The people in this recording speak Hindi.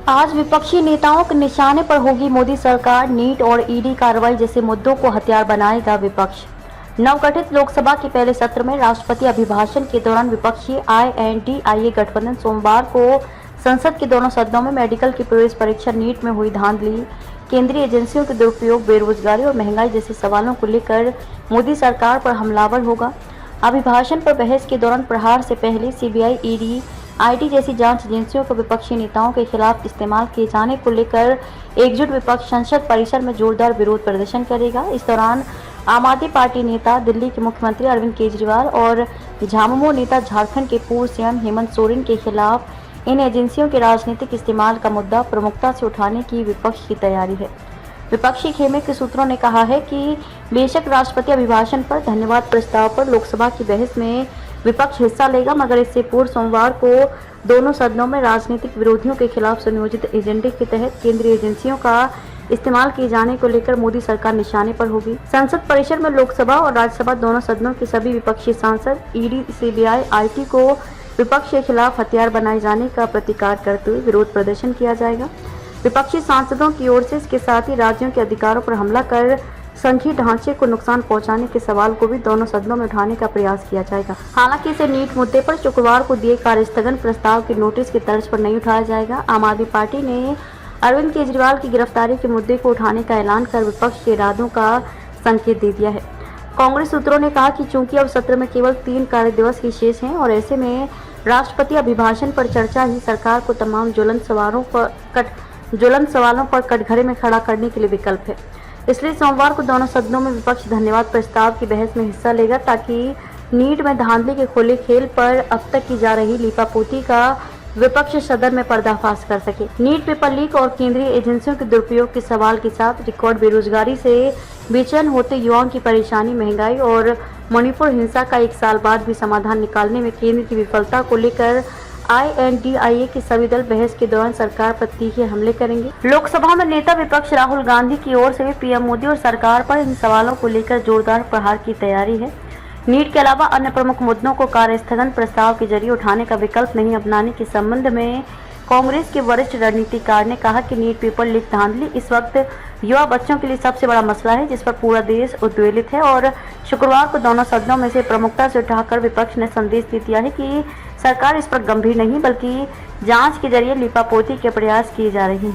आज विपक्षी नेताओं के निशाने पर होगी मोदी सरकार। नीट और ईडी कार्रवाई जैसे मुद्दों को हथियार बनाएगा विपक्ष। नवगठित लोकसभा के पहले सत्र में राष्ट्रपति अभिभाषण के दौरान विपक्षी INDIA गठबंधन सोमवार को संसद के दोनों सदनों में मेडिकल की प्रवेश परीक्षा नीट में हुई धांधली, केंद्रीय एजेंसियों के दुरुपयोग, बेरोजगारी और महंगाई जैसे सवालों को लेकर मोदी सरकार पर हमलावर होगा। अभिभाषण पर बहस के दौरान प्रहार से पहले CBI, ED, IT जैसी जांच एजेंसियों को विपक्षी नेताओं के खिलाफ इस्तेमाल किए जाने को लेकर एकजुट विपक्ष संसद परिसर में जोरदार विरोध प्रदर्शन करेगा। इस दौरान आम आदमी पार्टी नेता, दिल्ली के मुख्यमंत्री अरविंद केजरीवाल और झामुमो नेता झारखंड के पूर्व CM हेमंत सोरेन के खिलाफ इन एजेंसियों के राजनीतिक इस्तेमाल का मुद्दा प्रमुखता से उठाने की विपक्ष की तैयारी है। विपक्षी खेमे के सूत्रों ने कहा है कि बेशक राष्ट्रपति अभिभाषण पर धन्यवाद प्रस्ताव पर लोकसभा की बहस में विपक्ष हिस्सा लेगा, मगर इससे पूर्व सोमवार को दोनों सदनों में राजनीतिक विरोधियों के खिलाफ सुनियोजित एजेंडे के तहत केंद्रीय एजेंसियों का इस्तेमाल किए जाने को लेकर मोदी सरकार निशाने पर होगी। संसद परिसर में लोकसभा और राज्यसभा दोनों सदनों के सभी विपक्षी सांसद ED, CBI, IT को विपक्ष के खिलाफ हथियार बनाए जाने का प्रतिकार करते हुए विरोध प्रदर्शन किया जाएगा। विपक्षी सांसदों की ओर से इसके साथ ही राज्यों के अधिकारों पर हमला कर संघीय ढांचे को नुकसान पहुंचाने के सवाल को भी दोनों सदनों में उठाने का प्रयास किया जाएगा। हालांकि इसे नीट मुद्दे पर शुक्रवार को दिए कार्यस्थगन प्रस्ताव के नोटिस की तर्ज पर नहीं उठाया जाएगा। आम आदमी पार्टी ने अरविंद केजरीवाल की गिरफ्तारी के मुद्दे को उठाने का ऐलान कर विपक्ष के इरादों का संकेत दे दिया है। कांग्रेस सूत्रों ने कहा कि चूंकि अब सत्र में केवल 3 कार्य दिवस ही शेष हैं और ऐसे में राष्ट्रपति अभिभाषण पर चर्चा ही सरकार को तमाम ज्वलंत सवालों पर कटघरे में खड़ा करने के लिए विकल्प है। इसलिए सोमवार को दोनों सदनों में विपक्ष धन्यवाद प्रस्ताव की बहस में हिस्सा लेगा, ताकि नीट में धांधली के खुले खेल पर अब तक की जा रही लीपापोती का विपक्ष सदन में पर्दाफाश कर सके। नीट पेपर लीक और केंद्रीय एजेंसियों के दुरुपयोग के सवाल के साथ रिकॉर्ड बेरोजगारी से बेचैन होते युवाओं की परेशानी, महंगाई और मणिपुर हिंसा का 1 साल बाद भी समाधान निकालने में केंद्र की विफलता को लेकर INDIA के सभी दल बहस के दौरान सरकार पर तीखे हमले करेंगे। लोकसभा में नेता विपक्ष राहुल गांधी की ओर से भी PM मोदी और सरकार पर इन सवालों को लेकर जोरदार प्रहार की तैयारी है। नीट के अलावा अन्य प्रमुख मुद्दों को कार्यस्थगन प्रस्ताव के जरिए उठाने का विकल्प नहीं अपनाने के संबंध में कांग्रेस के वरिष्ठ रणनीतिकार ने कहा कि नीट पेपर लीक धांधली इस वक्त युवा बच्चों के लिए सबसे बड़ा मसला है, जिस पर पूरा देश उद्वेलित है और शुक्रवार को दोनों सदनों में से प्रमुखता से उठाकर विपक्ष ने संदेश दे दिया है कि सरकार इस पर गंभीर नहीं बल्कि जांच के जरिए लीपापोती के प्रयास किए जा रहे हैं।